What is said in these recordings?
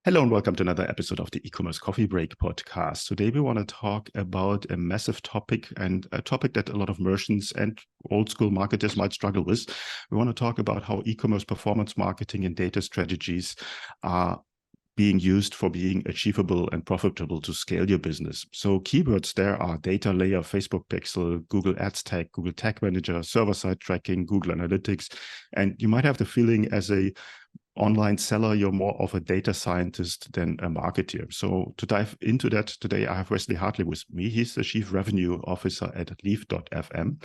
Hello and welcome to another episode of the e-commerce coffee break podcast. Today we want to talk about a massive topic and a topic that a lot of merchants and old school marketers might struggle with. We want to talk about how e-commerce performance marketing and data strategies are being used for being achievable and profitable to scale your business. So keywords there are data layer, Facebook pixel, Google Ads tag, Google Tag Manager, server-side tracking, Google Analytics. And you might have the feeling as a online seller, you're more of a data scientist than a marketer. So to dive into that today, I have Wesley Hartley with me. He's the Chief Revenue Officer at Leaf.fm.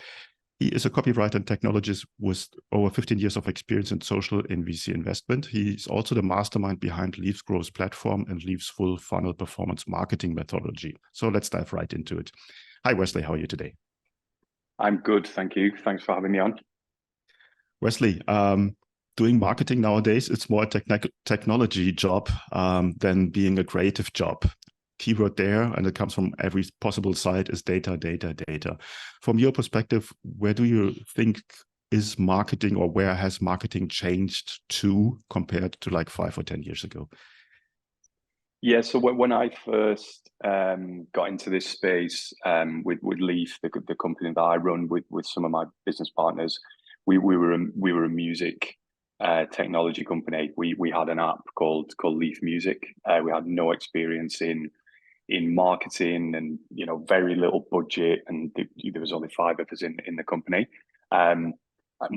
He is a copywriter and technologist with over 15 years of experience in social and VC investment. He's also the mastermind behind Leaf's growth platform and Leaf's full funnel performance marketing methodology. So let's dive right into it. Hi, Wesley. How are you today? I'm good. Thank you. Thanks for having me on. Wesley, doing marketing nowadays, it's more a technology job than being a creative job. Keyword there, and it comes from every possible site, is data, data, data. From your perspective, where do you think is marketing, or where has marketing changed to compared to like 5 or 10 years ago? Yeah, so when I first got into this space with Leaf, the company that I run with some of my business partners, we were a music technology company. We had an app called Leaf Music. We had no experience in marketing, and very little budget, and there was only 5 of us in the company, and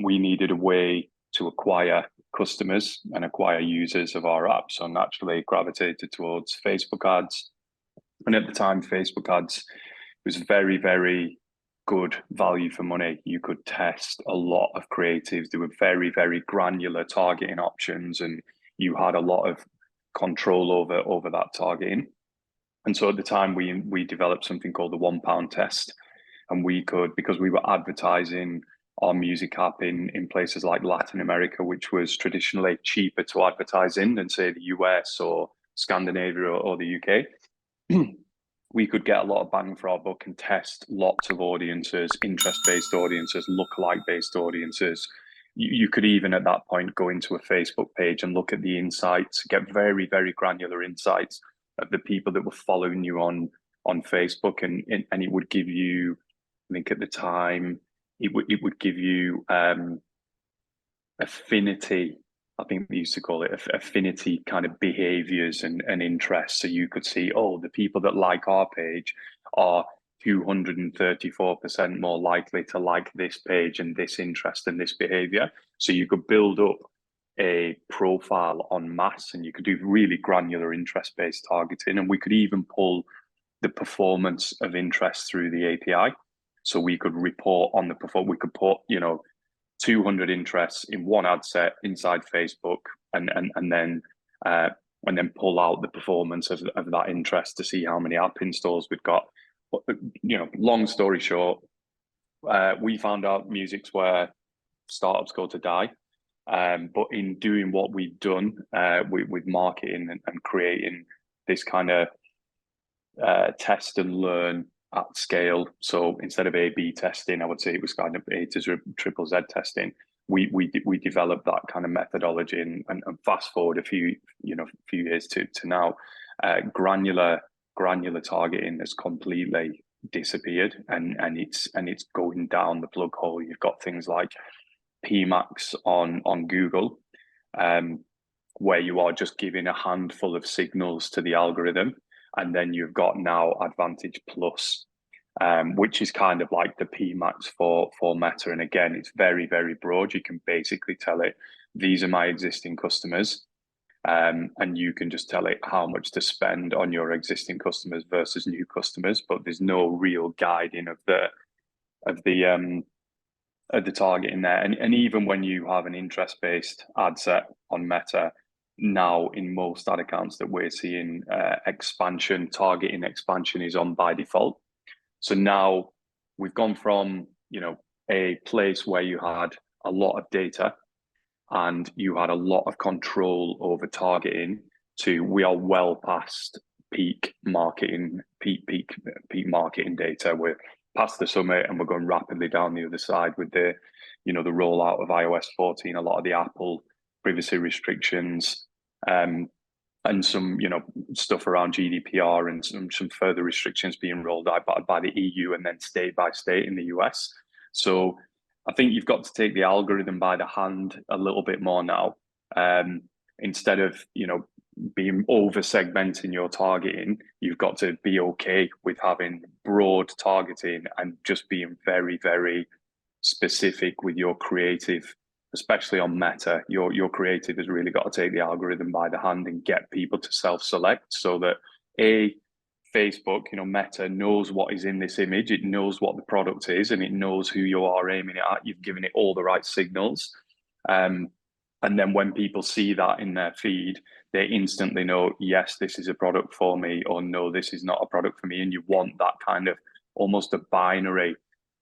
we needed a way to acquire customers and acquire users of our app. So naturally gravitated towards Facebook ads, and at the time Facebook ads was very, very good value for money. You could test a lot of creatives. There were very, very granular targeting options, and you had a lot of control over that targeting. And so at the time, we developed something called the £1 test. And we could, because we were advertising our music app in places like Latin America, which was traditionally cheaper to advertise in than, say, the US or Scandinavia or the UK, we could get a lot of bang for our buck and test lots of audiences, interest-based audiences, lookalike-based audiences. You could even at that point go into a Facebook page and look at the insights, get very, very granular insights of the people that were following you on Facebook, and it would give you, I think at the time, it would give you affinity. I think we used to call it affinity kind of behaviors and interests. So you could see, oh, the people that like our page are 234% more likely to like this page and this interest and this behavior. So you could build up a profile en masse, and you could do really granular interest-based targeting, and we could even pull the performance of interest through the API. So we could report on the performance. We could put 200 interests in one ad set inside Facebook, and then pull out the performance of that interest to see how many app installs we've got. Long story short, we found out music's where startups go to die. But in doing what we've done with marketing and creating this kind of test and learn at scale, so instead of A/B testing, I would say it was kind of A to triple Z testing. We developed that kind of methodology, and fast forward a few years to now, granular targeting has completely disappeared, and it's going down the plug hole. You've got things like PMax on Google, where you are just giving a handful of signals to the algorithm, and then you've got now Advantage Plus, which is kind of like the PMax for Meta. And again, it's very, very broad. You can basically tell it, these are my existing customers, and you can just tell it how much to spend on your existing customers versus new customers, but there's no real guiding of the target in there. And even when you have an interest-based ad set on Meta, now in most ad accounts that we're seeing, targeting expansion is on by default. So now we've gone from a place where you had a lot of data and you had a lot of control over targeting, to we are well past peak marketing data. We're past the summit, and we're going rapidly down the other side with the rollout of iOS 14, a lot of the Apple privacy restrictions, and and some, stuff around GDPR and some further restrictions being rolled out by the EU and then state by state in the US. So I think you've got to take the algorithm by the hand a little bit more now. Instead of, being over segmenting your targeting, you've got to be okay with having broad targeting and just being very, very specific with your creative, especially on Meta. Your creative has really got to take the algorithm by the hand and get people to self-select, so that Facebook, Meta knows what is in this image, it knows what the product is, and it knows who you are aiming it at. You've given it all the right signals. And then when people see that in their feed, they instantly know, yes, this is a product for me, or no, this is not a product for me. And you want that kind of almost a binary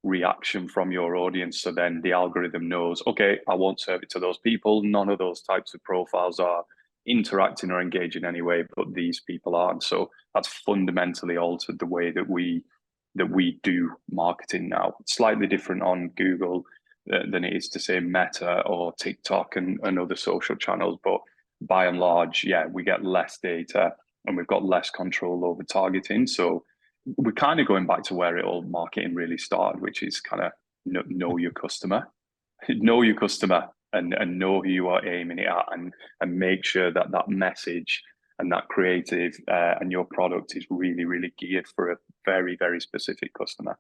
reaction from your audience. So then the algorithm knows, okay, I won't serve it to those people. None of those types of profiles are interacting or engaging anyway, but these people aren't. So that's fundamentally altered the way that we do marketing now. It's slightly different on Google than it is to say Meta or TikTok and other social channels. But by and large, yeah, we get less data and we've got less control over targeting. So we're kind of going back to where it all marketing really started, which is kind of know your customer, know your customer and know who you are aiming it at, and make sure that that message and that creative and your product is really, really geared for a very, very specific customer.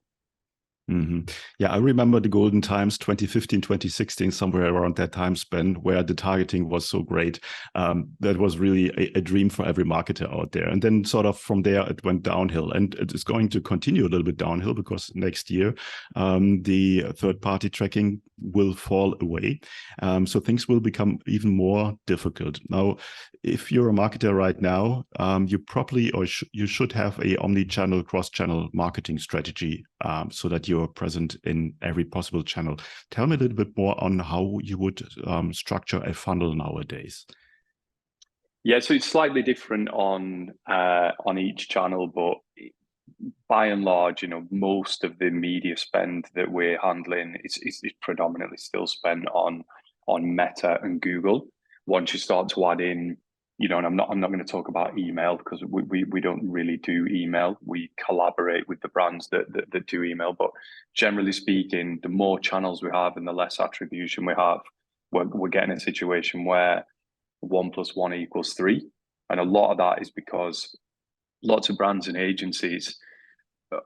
Mm-hmm. Yeah, I remember the golden times, 2015, 2016, somewhere around that time span, where the targeting was so great. That was really a dream for every marketer out there. And then sort of from there, it went downhill. And it is going to continue a little bit downhill because next year, the third-party tracking will fall away. So things will become even more difficult. Now, if you're a marketer right now, you probably you should have a omni-channel, cross-channel marketing strategy so that you're present in every possible channel. Tell me a little bit more on how you would structure a funnel nowadays. Yeah, so it's slightly different on each channel, but by and large, most of the media spend that we're handling is predominantly still spent on Meta and Google. Once you start to add in, and I'm not going to talk about email because we don't really do email. We collaborate with the brands that do email, but generally speaking, the more channels we have and the less attribution we have, we're getting a situation where 1 + 1 = 3, and a lot of that is because lots of brands and agencies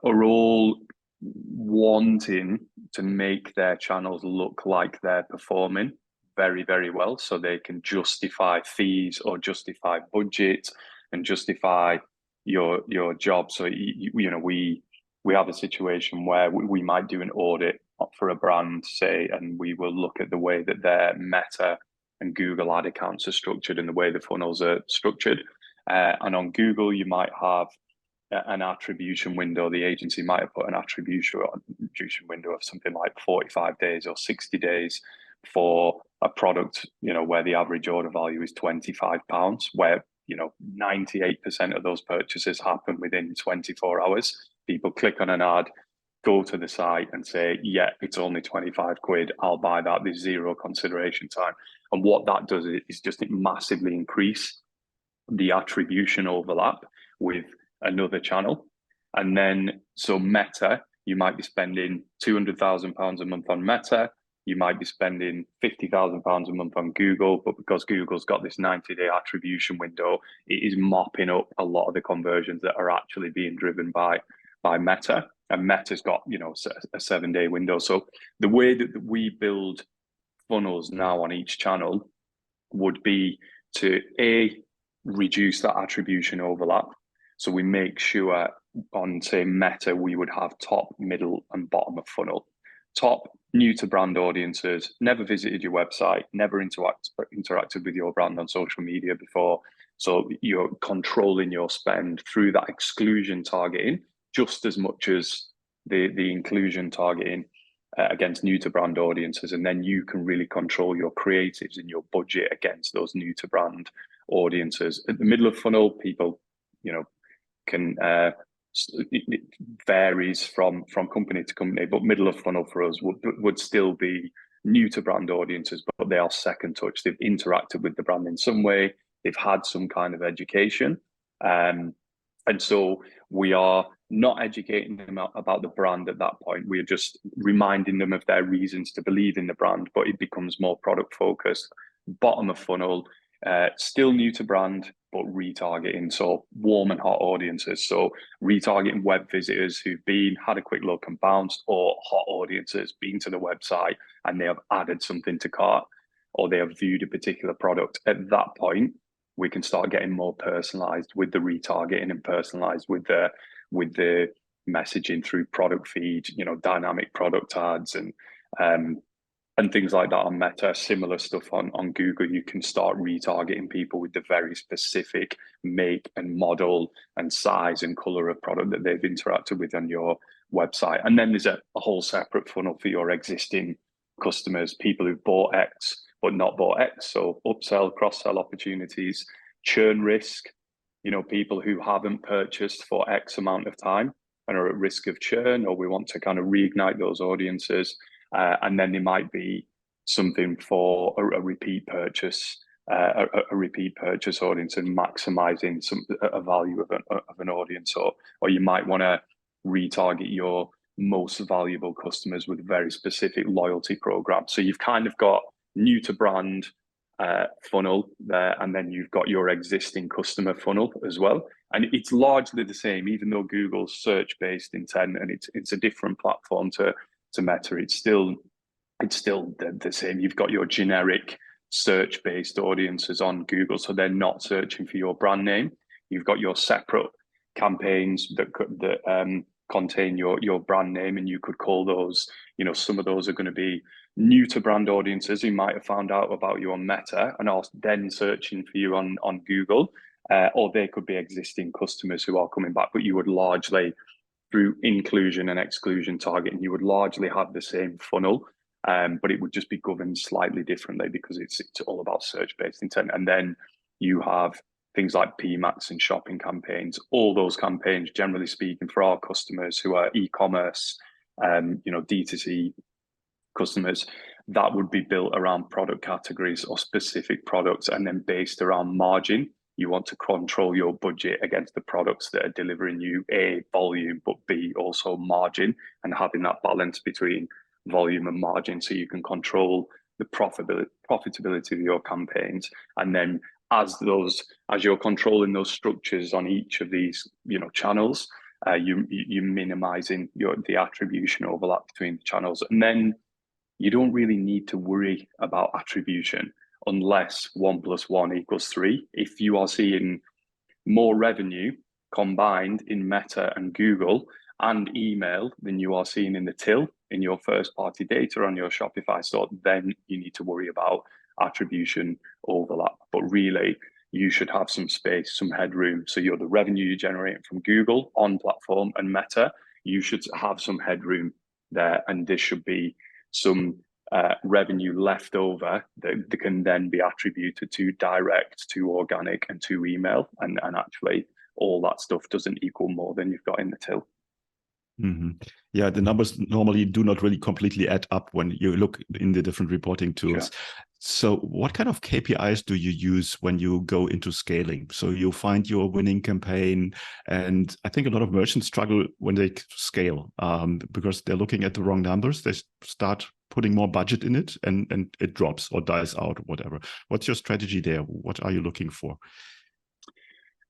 are all wanting to make their channels look like they're performing very, very well, so they can justify fees or justify budget and justify your job. So we have a situation where we might do an audit for a brand, say, and we will look at the way that their Meta and Google ad accounts are structured and the way the funnels are structured. And on Google, you might have an attribution window. The agency might have put an attribution window of something like 45 days or 60 days for a product, where the average order value is £25, where 98% of those purchases happen within 24 hours. People click on an ad, go to the site and say, yeah, it's only 25 quid, I'll buy that, there's zero consideration time. And what that does is just massively increase the attribution overlap with another channel. And then, so Meta, you might be spending £200,000 a month on Meta, you might be spending £50,000 a month on Google, but because Google's got this 90-day attribution window, it is mopping up a lot of the conversions that are actually being driven by Meta. And Meta's got, a 7-day window. So the way that we build funnels now on each channel would be to reduce that attribution overlap. So we make sure on, say, Meta, we would have top, middle, and bottom of funnel. Top, new to brand audiences, never visited your website, never interacted with your brand on social media before. So you're controlling your spend through that exclusion targeting just as much as the inclusion targeting against new to brand audiences. And then you can really control your creatives and your budget against those new to brand audiences. At the middle of funnel, people, can it varies from company to company, but middle of funnel for us would still be new to brand audiences, but they are second touch. They've interacted with the brand in some way. they've had some kind of education. And so we are not educating them about the brand at that point. We are just reminding them of their reasons to believe in the brand, but it becomes more product focused, bottom of funnel, still new to brand, but retargeting. So warm and hot audiences. So retargeting web visitors who've had a quick look and bounced, or hot audiences been to the website and they have added something to cart, or they have viewed a particular product. At that point, we can start getting more personalized with the retargeting and personalized with the messaging through product feed, dynamic product ads and things like that on Meta. Similar stuff on Google. You can start retargeting people with the very specific make and model and size and color of product that they've interacted with on your website. And then there's a whole separate funnel for your existing customers, people who've bought X but not bought X. So upsell, cross-sell opportunities, churn risk, people who haven't purchased for X amount of time and are at risk of churn, or we want to kind of reignite those audiences. And then there might be something for a repeat purchase, a repeat purchase audience, and maximizing a value of an audience, or you might want to retarget your most valuable customers with a very specific loyalty program. So you've kind of got new to brand funnel there, and then you've got your existing customer funnel as well. And it's largely the same, even though Google's search-based intent and it's a different platform to Meta. It's still the same. You've got your generic search-based audiences on Google, so they're not searching for your brand name. You've got your separate campaigns that contain your brand name, and you could call those, some of those are going to be new to brand audiences who might have found out about you on Meta and are then searching for you on Google, or they could be existing customers who are coming back, but you would largely, through inclusion and exclusion targeting, you would largely have the same funnel, but it would just be governed slightly differently because it's all about search-based intent. And then you have things like PMAX and shopping campaigns. All those campaigns, generally speaking, for our customers who are e-commerce, D2C customers, that would be built around product categories or specific products, and then based around margin. You want to control your budget against the products that are delivering you A, volume, but B, also margin, and having that balance between volume and margin so you can control the profitability of your campaigns. And then as you're controlling those structures on each of these channels, you're minimizing the attribution overlap between the channels. And then you don't really need to worry about attribution unless 1 + 1 = 3. If you are seeing more revenue combined in Meta and Google and email than you are seeing in the till in your first party data on your Shopify store, then you need to worry about attribution overlap. But really, you should have some space, some headroom. So the revenue you're generating from Google on platform and Meta, you should have some headroom there, and there should be some revenue left over that can then be attributed to direct, to organic, and to email. And actually, all that stuff doesn't equal more than you've got in the till. Mm-hmm. Yeah, the numbers normally do not really completely add up when you look in the different reporting tools. Sure. So what kind of KPIs do you use when you go into scaling? So you find your winning campaign, and I think a lot of merchants struggle when they scale because they're looking at the wrong numbers. They start putting more budget in it, and it drops or dies out or whatever. What's your strategy there? What are you looking for?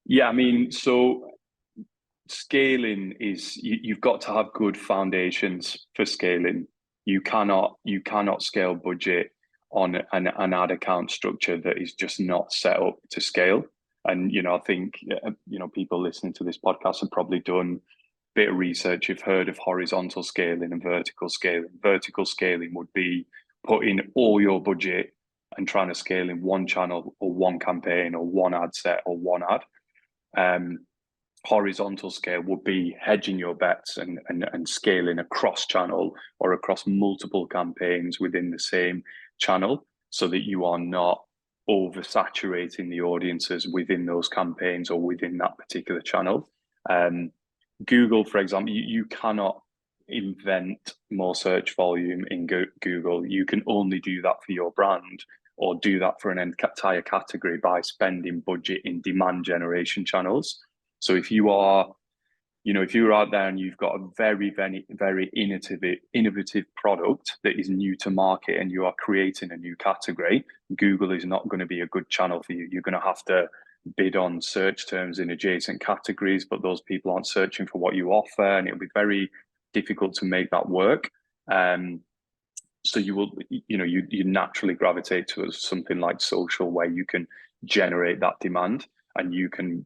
Yeah, I mean, so scaling is, you've got to have good foundations for scaling. You cannot scale budget on an ad account structure that is just not set up to scale. And I think people listening to this podcast have probably done a bit of research. You've heard of horizontal scaling and vertical scaling. Vertical scaling would be putting all your budget and trying to scale in one channel or one campaign or one ad set or one ad. Horizontal scale would be hedging your bets and scaling across channel or across multiple campaigns within the same channel, so that you are not oversaturating the audiences within those campaigns or within that particular channel. Google, for example, you cannot invent more search volume in Google. You can only do that for your brand or do that for an entire category by spending budget in demand generation channels. So if you are, if you're out there and you've got a very, very, very innovative product that is new to market and you are creating a new category, Google is not going to be a good channel for you. You're going to have to bid on search terms in adjacent categories, but those people aren't searching for what you offer, and it'll be very difficult to make that work. So you will, you naturally gravitate to something like social, where you can generate that demand, and you can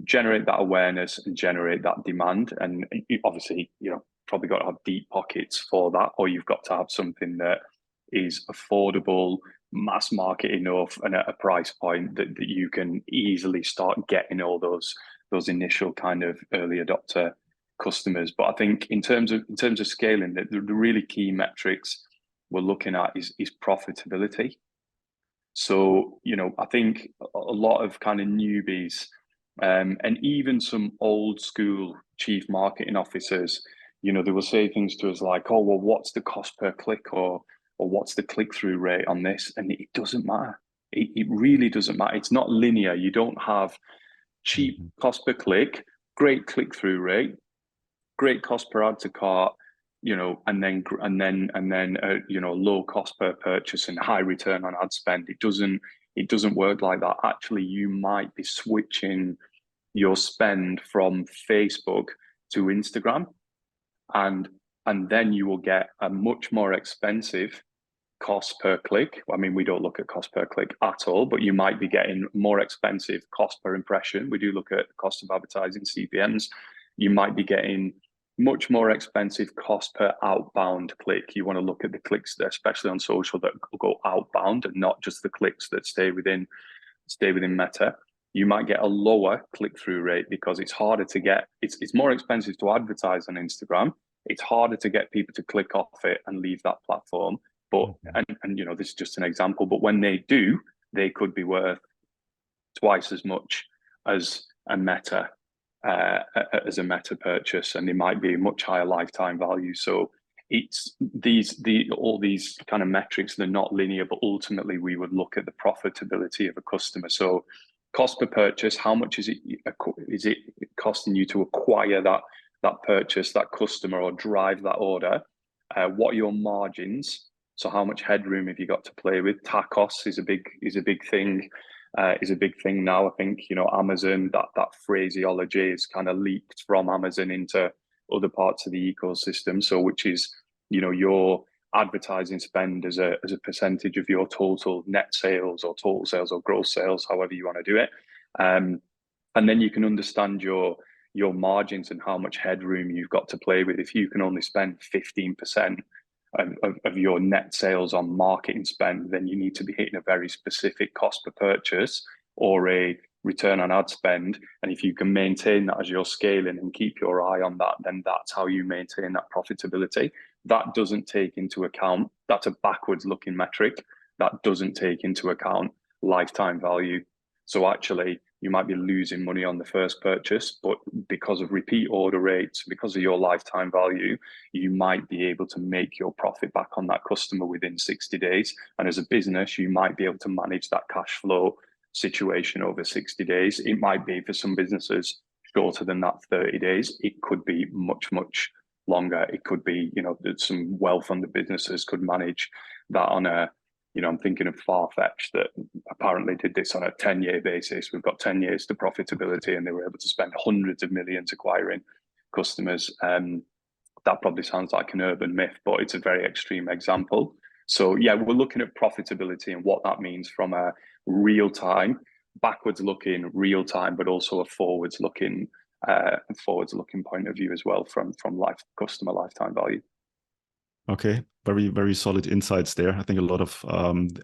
generate that awareness and generate that demand. And obviously, probably got to have deep pockets for that, or you've got to have something that is affordable, mass market enough, and at a price point that you can easily start getting all those initial kind of early adopter customers. But I think in terms of scaling, the really key metrics we're looking at is profitability. So, I think a lot of kind of newbies, and even some old school chief marketing officers, they will say things to us like, oh, well, what's the cost per click, or what's the click-through rate on this? And it doesn't matter. It really doesn't matter. It's not linear. You don't have cheap cost per click, great click-through rate, great cost per add to cart, and then low cost per purchase and high return on ad spend. It doesn't work like that. Actually, you might be switching your spend from Facebook to Instagram, and then you will get a much more expensive cost per click. I mean, we don't look at cost per click at all, but you might be getting more expensive cost per impression. We do look at cost of advertising, CPMs. You might be getting much more expensive cost per outbound click. You want to look at the clicks, especially on social, that go outbound, and not just the clicks that stay within Meta. You might get a lower click-through rate because it's harder to get. It's more expensive to advertise on Instagram. It's harder to get people to click off it and leave that platform. But and this is just an example. But when they do, they could be worth twice as much as a Meta purchase, and they might be a much higher lifetime value. So it's all these kind of metrics, they're not linear, but ultimately we would look at the profitability of a customer. So cost per purchase, how much is it costing you to acquire that purchase, that customer, or drive that order? What are your margins? So how much headroom have you got to play with? TACOS is a big thing. Is a big thing now. I think Amazon, that phraseology is kind of leaked from Amazon into other parts of the ecosystem. So which is your advertising spend as a percentage of your total net sales, or total sales, or gross sales, however you want to do it. And then you can understand your margins and how much headroom you've got to play with. If you can only spend 15% of your net sales on marketing spend, then you need to be hitting a very specific cost per purchase or a return on ad spend. And if you can maintain that as you're scaling and keep your eye on that, then that's how you maintain that profitability. That doesn't take into account, that's a backwards looking metric. That doesn't take into account lifetime value. So actually, you might be losing money on the first purchase, but because of repeat order rates, because of your lifetime value, you might be able to make your profit back on that customer within 60 days. And as a business, you might be able to manage that cash flow situation over 60 days. It might be, for some businesses, shorter than that, 30 days. It could be much, much longer. It could be, some well-funded businesses could manage that on a, I'm thinking of Farfetch, that apparently did this on a 10-year basis. We've got 10 years to profitability, and they were able to spend hundreds of millions acquiring customers. That probably sounds like an urban myth, but it's a very extreme example. So yeah, we're looking at profitability and what that means from a real-time, backwards-looking, real-time, but also a forwards-looking point of view as well from customer lifetime value. Okay, very, very solid insights there. I think a lot of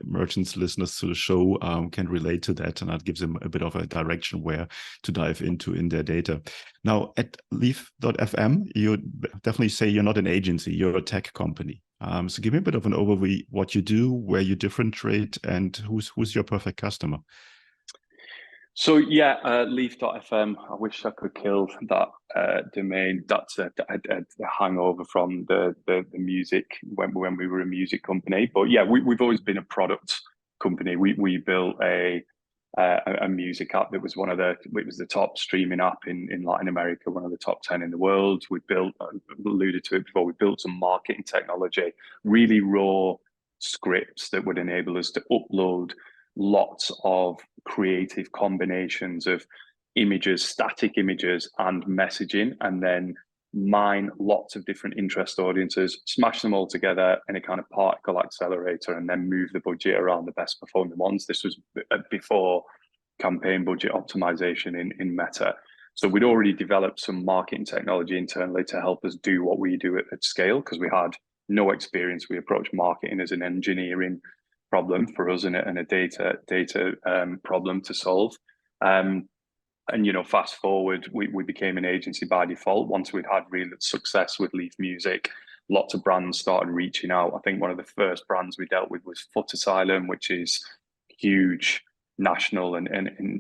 merchants, listeners to the show can relate to that, and that gives them a bit of a direction where to dive into in their data. Now, at Leaf.fm, you definitely say you're not an agency, you're a tech company. So give me a bit of an overview, what you do, where you differentiate, and who's your perfect customer. So yeah, leaf.fm. I wish I could kill that domain. That's a hangover from the music when we were a music company. But yeah, we've always been a product company. We built a music app that was it was the top streaming app in Latin America, one of the top 10 in the world. We built, alluded to it before, we built some marketing technology, really raw scripts that would enable us to upload lots of creative combinations of images, static images, and messaging, and then mine lots of different interest audiences, smash them all together in a kind of particle accelerator, and then move the budget around the best performing ones. This was before campaign budget optimization in Meta. So we'd already developed some marketing technology internally to help us do what we do at scale, because we had no experience. We approached marketing as an engineering problem for us and a data problem to solve. And fast forward, we became an agency by default. Once we'd had real success with Leaf Music, lots of brands started reaching out. I think one of the first brands we dealt with was Foot Asylum, which is huge national and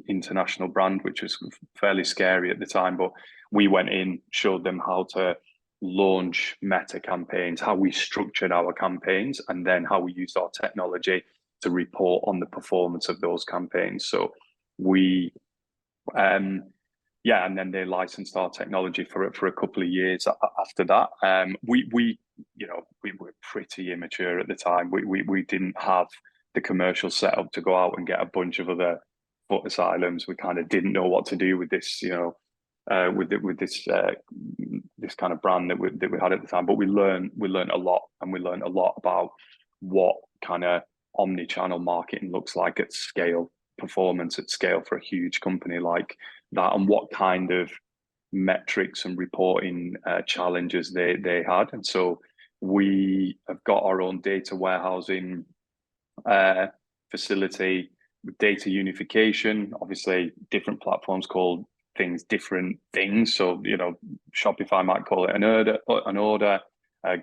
international brand, which was fairly scary at the time. But we went in, showed them how to launch meta campaigns, how we structured our campaigns, and then how we used our technology to report on the performance of those campaigns. So we and then they licensed our technology for a couple of years after that. We were pretty immature at the time. We didn't have the commercial setup to go out and get a bunch of other Foot Asylums. We kind of didn't know what to do with this, with this kind of brand that we had at the time. But we learned a lot, and we learned a lot about what kind of omni-channel marketing looks like at scale, performance at scale for a huge company like that, and what kind of metrics and reporting challenges they had. And so we have got our own data warehousing facility with data unification. Obviously, different platforms call things different things. So Shopify might call it an order.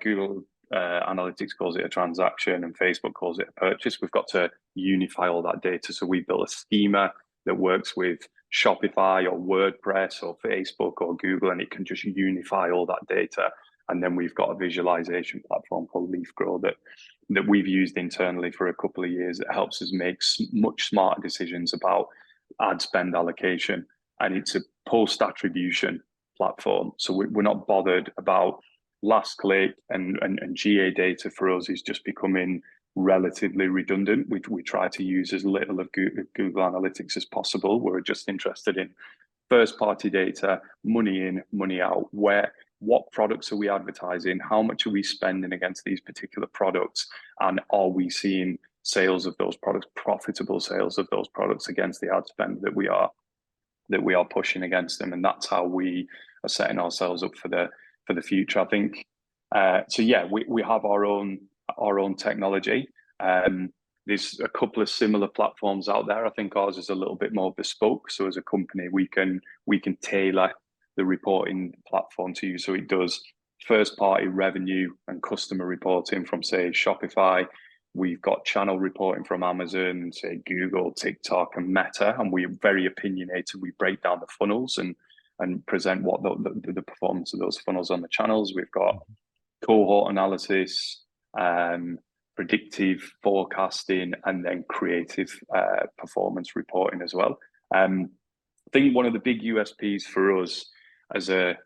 Google Analytics calls it a transaction, and Facebook calls it a purchase. We've got to unify all that data. So we built a schema that works with Shopify or WordPress or Facebook or Google, and it can just unify all that data. And then we've got a visualization platform called LeafGrow that we've used internally for a couple of years that helps us make much smarter decisions about ad spend allocation. And it's a post-attribution platform. So we're not bothered about last click, and GA data for us is just becoming relatively redundant. We try to use as little of Google Analytics as possible. We're just interested in first-party data, money in, money out. What products are we advertising? How much are we spending against these particular products? And are we seeing sales of those products, profitable sales of those products against the ad spend that we are pushing against them? And that's how we are setting ourselves up for the future, I think. So yeah, we have our own technology. There's a couple of similar platforms out there. I think ours is a little bit more bespoke. So as a company, we can tailor the reporting platform to you. So it does first-party revenue and customer reporting from, say, Shopify. We've got channel reporting from Amazon, say Google, TikTok, and Meta, and we're very opinionated. We break down the funnels and present what the performance of those funnels on the channels. We've got cohort analysis, predictive forecasting, and then creative performance reporting as well. I think one of the big USPs for us as in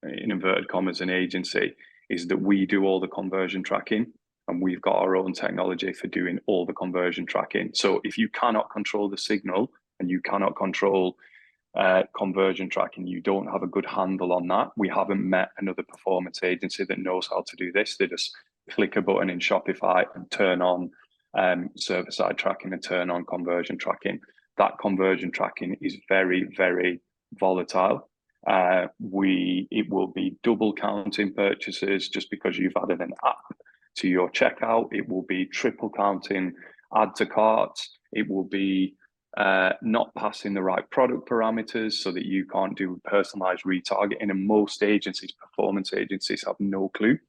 inverted commas, an agency, is that we do all the conversion tracking, and we've got our own technology for doing all the conversion tracking. So if you cannot control the signal and you cannot control conversion tracking, you don't have a good handle on that. We haven't met another performance agency that knows how to do this. They just click a button in Shopify and turn on server-side tracking and turn on conversion tracking. That conversion tracking is very, very volatile. It will be double counting purchases just because you've added an app to your checkout. It will be triple counting add to carts. It will be not passing the right product parameters so that you can't do personalized retargeting. And most agencies, performance agencies, have no clue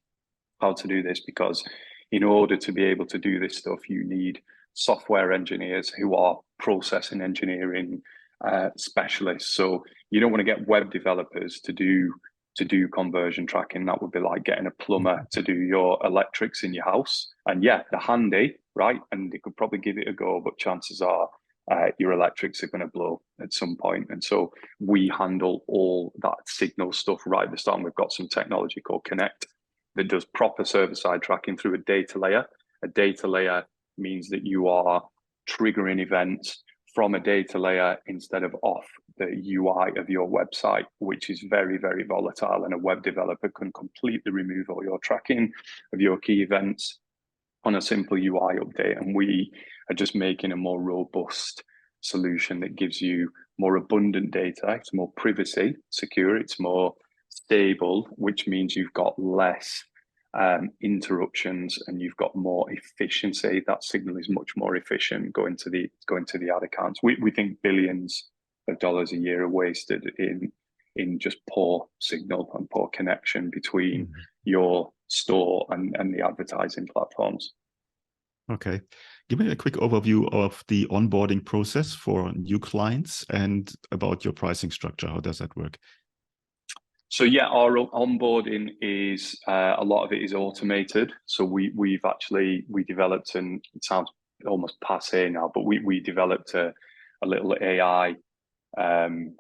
how to do this, because in order to be able to do this stuff, you need software engineers who are processing engineering, specialists. So you don't want to get web developers to do conversion tracking. That would be like getting a plumber to do your electrics in your house. And yeah, they're handy, right? And they could probably give it a go, but chances are your electrics are going to blow at some point. And so we handle all that signal stuff right at the start. And we've got some technology called Connect that does proper server-side tracking through a data layer. A data layer means that you are triggering events from a data layer instead of off the UI of your website, which is very, very volatile. And a web developer can completely remove all your tracking of your key events on a simple UI update. And we are just making a more robust solution that gives you more abundant data. It's more privacy secure, it's more stable, which means you've got less interruptions and you've got more efficiency. That signal is much more efficient going to the ad accounts. We think billions of dollars a year are wasted in just poor signal and poor connection between your store and the advertising platforms. Okay. Give me a quick overview of the onboarding process for new clients and about your pricing structure. How does that work? So yeah, our onboarding is a lot of it is automated. So we developed, and it sounds almost passé now, but we developed a little AI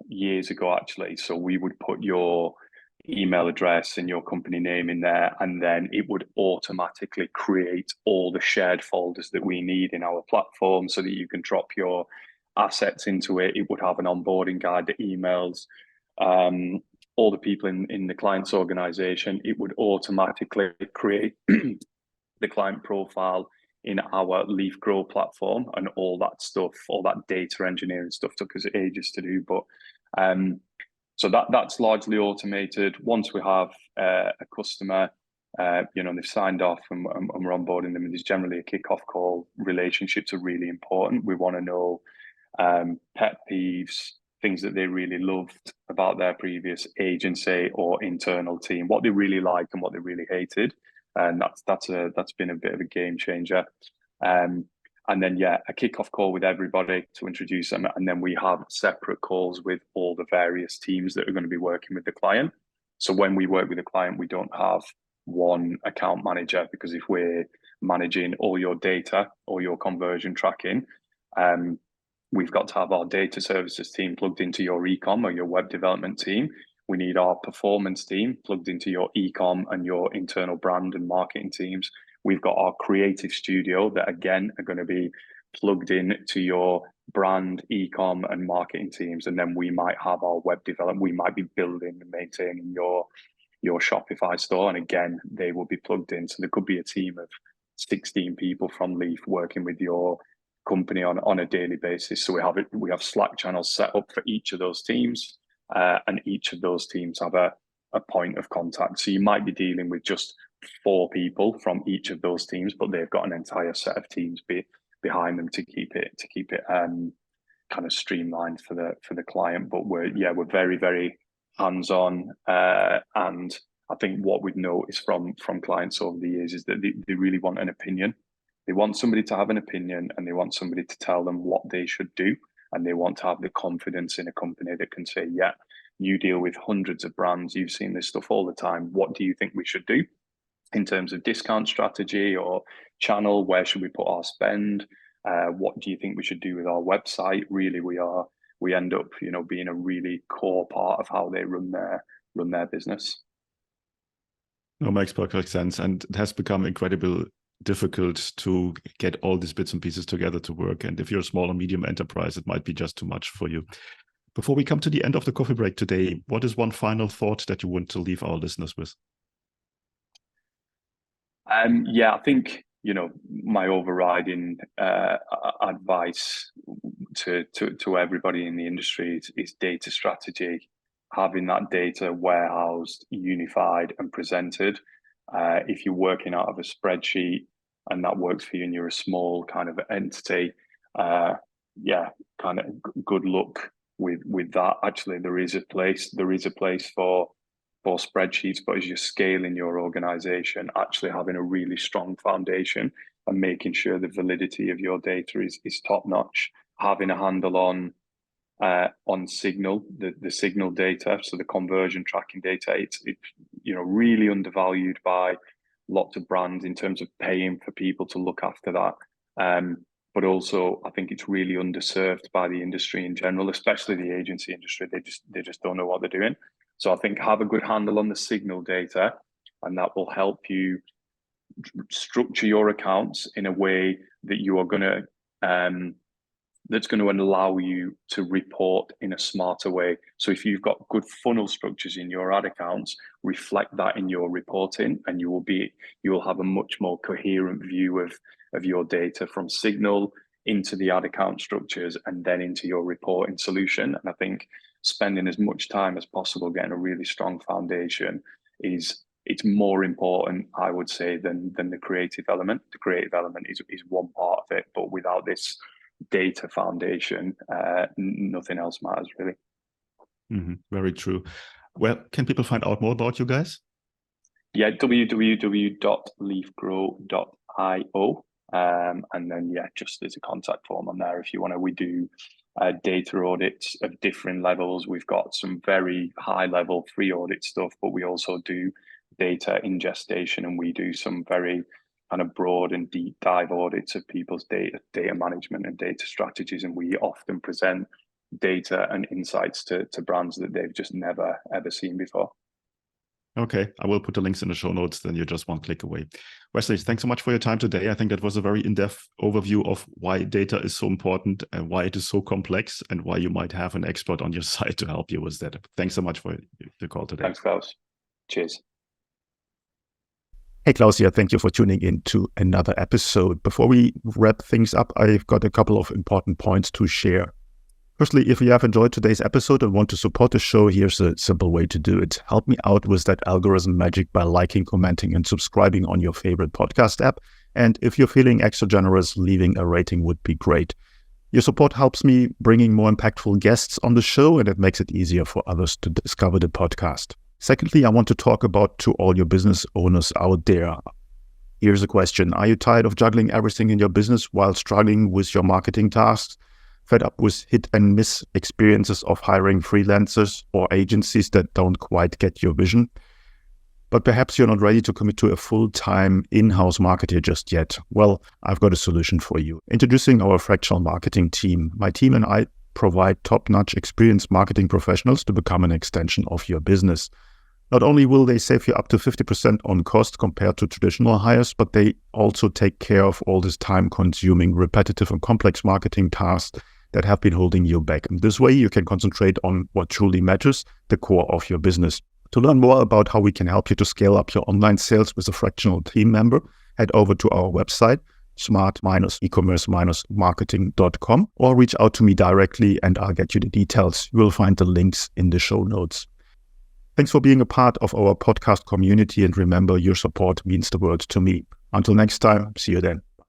years ago actually. So we would put your email address and your company name in there, and then it would automatically create all the shared folders that we need in our platform so that you can drop your assets into it. It would have an onboarding guide that emails all the people in the client's organization. It would automatically create the client profile in our Leaf Grow platform, and all that stuff, all that data engineering stuff took us ages to do. But so that's largely automated. Once we have a customer, they've signed off and we're onboarding them, and there's generally a kickoff call. Relationships are really important. We want to know pet peeves, things that they really loved about their previous agency or internal team, what they really liked and what they really hated. And that's been a bit of a game changer. And then, a kickoff call with everybody to introduce them. And then we have separate calls with all the various teams that are going to be working with the client. So when we work with a client, we don't have one account manager, because if we're managing all your data or your conversion tracking, we've got to have our data services team plugged into your e-com or your web development team. We need our performance team plugged into your e-com and your internal brand and marketing teams. We've got our creative studio that, again, are going to be plugged in to your brand, e-com and marketing teams. And then we might have our web development. We might be building and maintaining your Shopify store. And again, they will be plugged in. So there could be a team of 16 people from Leaf working with your company on a daily basis. So we have Slack channels set up for each of those teams, and each of those teams have a point of contact. So you might be dealing with just 4 people from each of those teams, but they've got an entire set of teams behind them to keep it kind of streamlined for the client. But we're very, very hands-on, and I think what we've noticed from clients over the years is that they really want an opinion. They want somebody to have an opinion, and they want somebody to tell them what they should do. And they want to have the confidence in a company that can say, yeah, you deal with hundreds of brands, you've seen this stuff all the time. What do you think we should do in terms of discount strategy or channel? Where should we put our spend? What do you think we should do with our website? Really, we end up, being a really core part of how they run their business. No, makes perfect sense. And it has become incredibly difficult to get all these bits and pieces together to work. And if you're a small or medium enterprise, it might be just too much for you. Before we come to the end of the coffee break today, what is one final thought that you want to leave our listeners with? I think, my overriding advice to everybody in the industry is data strategy, having that data warehoused, unified and presented. If you're working out of a spreadsheet and that works for you and you're a small kind of entity, kind of good luck with that. Actually, there is a place for spreadsheets, but as you're scaling your organization, actually having a really strong foundation and making sure the validity of your data is top notch, having a handle on on Signal, the Signal data, so the conversion tracking data. It's really undervalued by lots of brands in terms of paying for people to look after that. But also, I think it's really underserved by the industry in general, especially the agency industry. They just don't know what they're doing. So I think have a good handle on the Signal data, and that will help you structure your accounts in a way that you are going to that's going to allow you to report in a smarter way. So if you've got good funnel structures in your ad accounts, reflect that in your reporting, and you will have a much more coherent view of your data from Signal into the ad account structures and then into your reporting solution. And I think spending as much time as possible getting a really strong foundation it's more important, I would say, than the creative element. The creative element is one part of it, but without this data foundation, nothing else matters really. Very true. Well, can people find out more about you guys? Yeah, www.leafgrow.io. And then, just there's a contact form on there if you want to. We do data audits of different levels. We've got some very high level free audit stuff, but we also do data ingestion, and we do some very kind of broad and deep dive audits of people's data management and data strategies. And we often present data and insights to brands that they've just never, ever seen before. Okay, I will put the links in the show notes, then you're just one click away. Wesley, thanks so much for your time today. I think that was a very in-depth overview of why data is so important and why it is so complex and why you might have an expert on your side to help you with that. Thanks so much for the call today. Thanks, Klaus. Cheers. Hey, Klaus here. Thank you for tuning in to another episode. Before we wrap things up, I've got a couple of important points to share. Firstly, if you have enjoyed today's episode and want to support the show, here's a simple way to do it. Help me out with that algorithm magic by liking, commenting, and subscribing on your favorite podcast app. And if you're feeling extra generous, leaving a rating would be great. Your support helps me bringing more impactful guests on the show, and it makes it easier for others to discover the podcast. Secondly, I want to talk about to all your business owners out there. Here's a question. Are you tired of juggling everything in your business while struggling with your marketing tasks? Fed up with hit and miss experiences of hiring freelancers or agencies that don't quite get your vision? But perhaps you're not ready to commit to a full-time in-house marketer just yet. Well, I've got a solution for you. Introducing our fractional marketing team. My team and I provide top-notch experienced marketing professionals to become an extension of your business. Not only will they save you up to 50% on cost compared to traditional hires, but they also take care of all this time-consuming, repetitive and complex marketing tasks that have been holding you back. And this way, you can concentrate on what truly matters, the core of your business. To learn more about how we can help you to scale up your online sales with a fractional team member, head over to our website, smart-ecommerce-marketing.com, or reach out to me directly and I'll get you the details. You will find the links in the show notes. Thanks for being a part of our podcast community, and remember, your support means the world to me. Until next time, see you then.